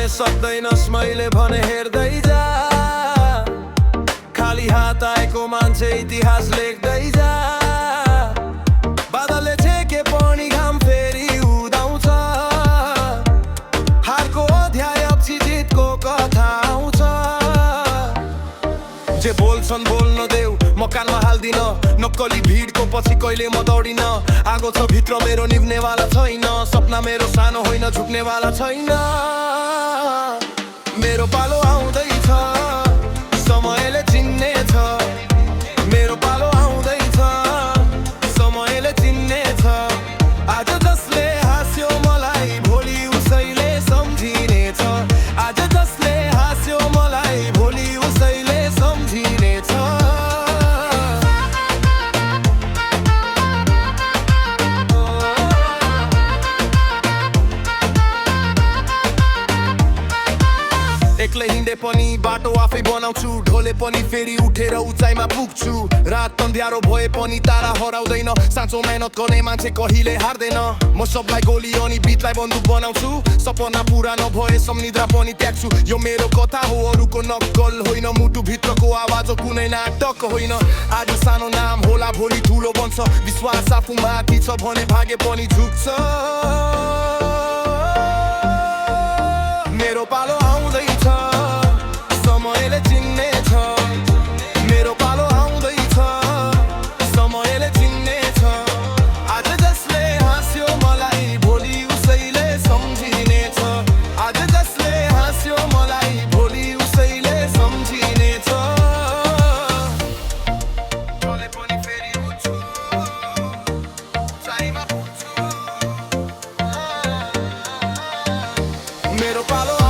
भने सक्दैनस् मैले भने हेर्दै जा खाली हात आएको मान्छे इतिहास लेख्दै जा बादलले छेके पनि घाम फेरि उदाउँछ हारको अध्याय पछि जितको कथा आउँछ जे बोल्छन् बोल्न देऊ म कानमा हाल्दिन नक्कली भिडको पछि कहिले म दौडिन आगो छ भित्र मेरो निभ्नेवाला छैन सपना मेरो सानो होइन झुक्नेवाला छैन मेरो पालो आउँदैछ समयले चिन्ने छ मेरो पालो आउँदैछ समयले चिन्ने छ आज जसले हाँस्यो मलाई भोलि उसैले सम्झिने छ आज जसले हाँस्यो मलाई भोलि उसैले सम्झिने छ एक्लै हिँडे पनि बाटो आफै बनाउँछु ढोले पनि फेरि उठेर उचाइमा पुग्छु रात अन्ध्यारो भए पनि तारा हराउँदैन साँचो मेहनत गर्ने मान्छे कहिले हार्दैन म सबलाई गोली अनि बितलाई बन्दुक बनाउँछु सपना पुरा नभए सम्निद्रा पनि त्याग्छु यो मेरो कथा हो अरूको नक्कल होइन मुटु भित्रको आवाज हो कुनै नाटक होइन आज सानो नाम होला भोलि ठुलो बन्छ विश्वास आफूमाथि छ भने भागे पनि झुक्छ मेरो पालो आउँदैछ समयले चिन्ने छ मेरो पालो आउँदैछ समयले चिन्ने छ आज जसले हाँस्यो मलाई भोलि उसैले सम्झिने छ आज जसले हाँस्यो मलाई भोलि उसैले सम्झिने छ ढोले पनि फेरि उठ्छु चाहिमा पुग्छु मेरो पालो